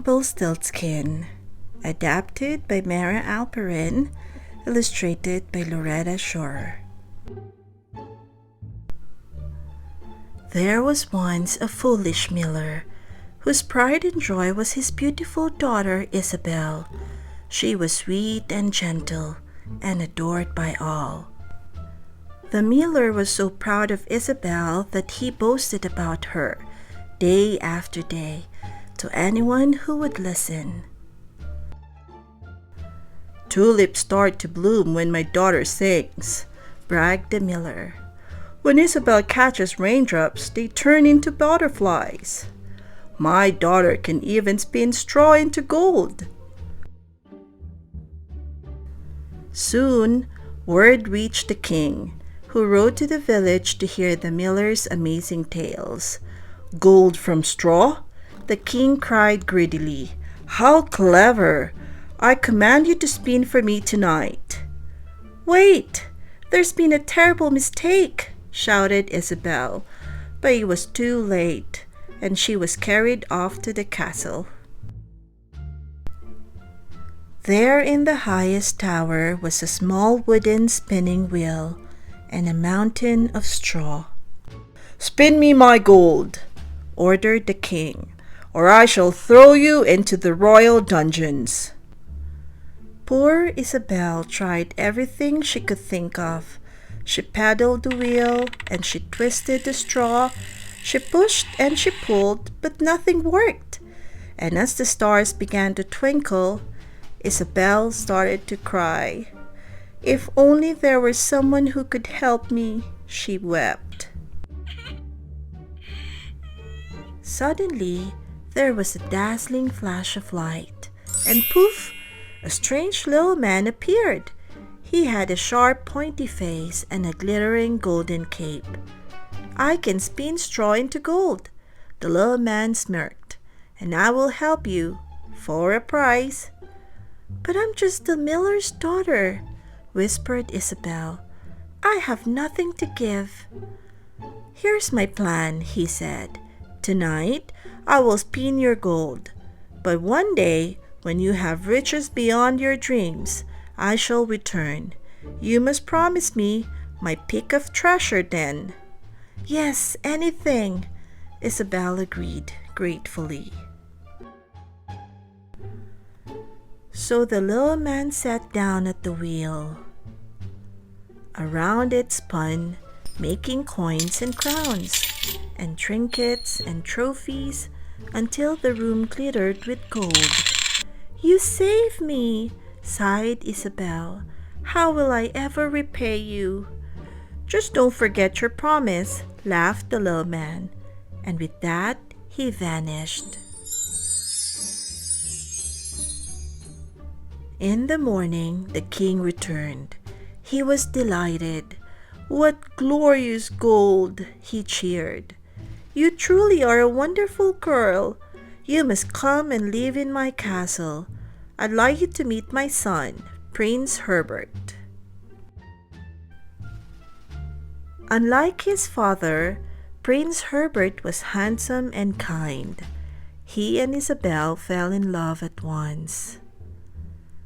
Rumpelstiltskin, adapted by Mara Alperin, illustrated by Loretta Schauer. There was once a foolish miller, whose pride and joy was his beautiful daughter Isabel. She was sweet and gentle, and adored by all. The miller was so proud of Isabel that he boasted about her, day after day, to anyone who would listen. "Tulips start to bloom when my daughter sings," bragged the miller. "When Isabel catches raindrops, they turn into butterflies. My daughter can even spin straw into gold." Soon, word reached the king, who rode to the village to hear the miller's amazing tales. "Gold from straw?" the king cried greedily. "How clever! I command you to spin for me tonight." "Wait! There's been a terrible mistake!" shouted Isabel, but it was too late, and she was carried off to the castle. There in the highest tower was a small wooden spinning wheel and a mountain of straw. "Spin me my gold," ordered the king, "or I shall throw you into the royal dungeons." Poor Isabel tried everything she could think of. She paddled the wheel and she twisted the straw. She pushed and she pulled, but nothing worked. And as the stars began to twinkle, Isabel started to cry. "If only there were someone who could help me," she wept. Suddenly, there was a dazzling flash of light, and poof, a strange little man appeared. He had a sharp, pointy face and a glittering golden cape. "I can spin straw into gold," the little man smirked, "and I will help you for a price." "But I'm just the miller's daughter," whispered Isabel. "I have nothing to give." "Here's my plan," he said. "Tonight I will spin your gold, but one day when you have riches beyond your dreams, I shall return. You must promise me my pick of treasure then." "Yes, anything," Isabel agreed gratefully. So the little man sat down at the wheel. Around it spun, making coins and crowns, and trinkets and trophies, until the room glittered with gold. "You saved me," sighed Isabel. "How will I ever repay you?" "Just don't forget your promise," laughed the little man, and with that he vanished. In the morning the king returned. He was delighted. "What glorious gold!" he cheered. "You truly are a wonderful girl. You must come and live in my castle. I'd like you to meet my son, Prince Herbert." Unlike his father, Prince Herbert was handsome and kind. He and Isabel fell in love at once.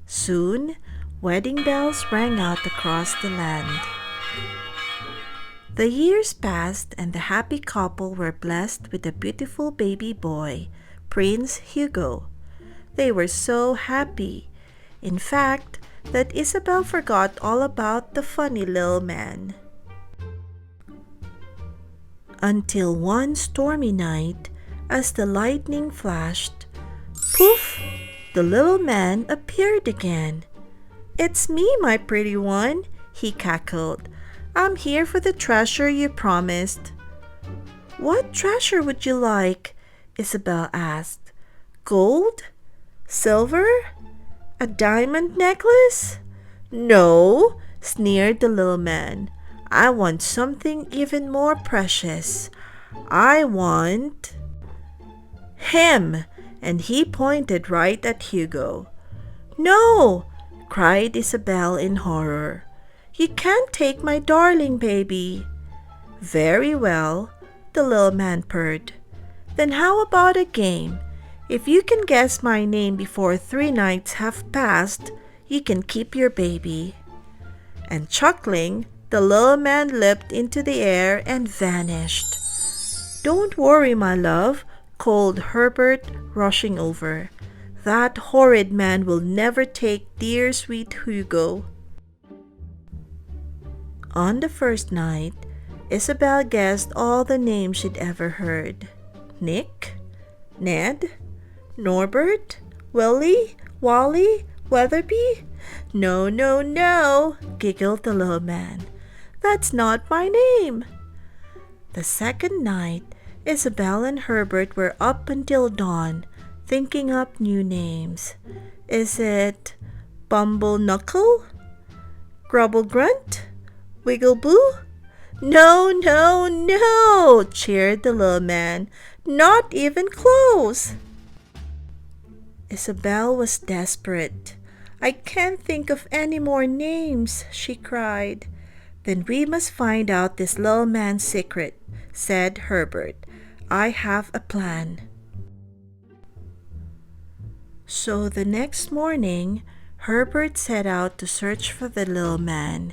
Soon, wedding bells rang out across the land. The years passed and the happy couple were blessed with a beautiful baby boy, Prince Hugo. They were so happy, in fact, that Isabel forgot all about the funny little man. Until one stormy night, as the lightning flashed, poof! The little man appeared again. "It's me, my pretty one," he cackled. "I'm here for the treasure you promised." "What treasure would you like?" Isabel asked. "Gold? Silver? A diamond necklace?" "No," sneered the little man. "I want something even more precious. I want him," and he pointed right at Hugo. "No!" cried Isabel in horror. "You can't take my darling baby." "Very well," the little man purred. "Then how about a game? If you can guess my name before 3 nights have passed, you can keep your baby." And chuckling, the little man leapt into the air and vanished. "Don't worry, my love," called Herbert, rushing over. "That horrid man will never take dear sweet Hugo." On the first night, Isabel guessed all the names she'd ever heard. Nick, Ned, Norbert, Willie, Wally, Weatherby? "No, no, no," giggled the little man. "That's not my name." The second night, Isabel and Herbert were up until dawn, thinking up new names. "Is it Bumble Knuckle? Grubble Grunt? Wiggle Boo?" "No, no, no," cheered the little man. "Not even close." Isabel was desperate. "I can't think of any more names," she cried. "Then we must find out this little man's secret," said Herbert. "I have a plan." So the next morning, Herbert set out to search for the little man.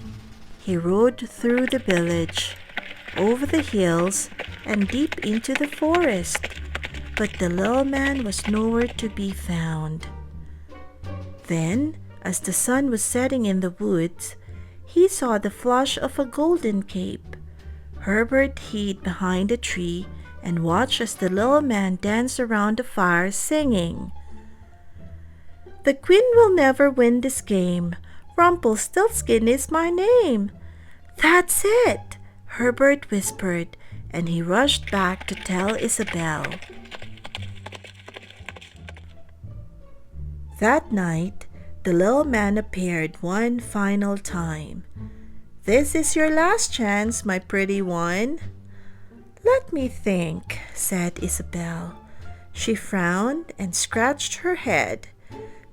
He rode through the village, over the hills, and deep into the forest. But the little man was nowhere to be found. Then, as the sun was setting in the woods, he saw the flash of a golden cape. Herbert hid behind a tree and watched as the little man danced around the fire singing, "The queen will never win this game. Rumpelstiltskin is my name." "That's it," Herbert whispered, and he rushed back to tell Isabel. That night, the little man appeared one final time. "This is your last chance, my pretty one." "Let me think," said Isabel. She frowned and scratched her head.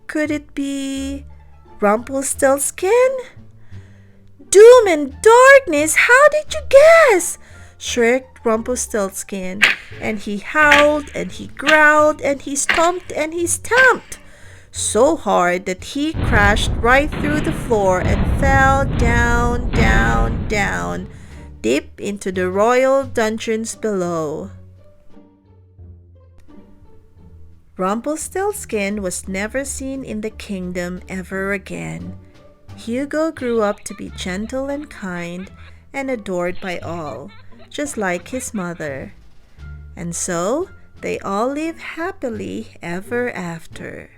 "Could it be Rumpelstiltskin?" "Doom and darkness! How did you guess?" shrieked Rumpelstiltskin, and he howled and he growled and he stomped and he stamped so hard that he crashed right through the floor and fell down, down, down, deep into the royal dungeons below. Rumpelstiltskin was never seen in the kingdom ever again. Hugo grew up to be gentle and kind and adored by all, just like his mother. And so they all lived happily ever after.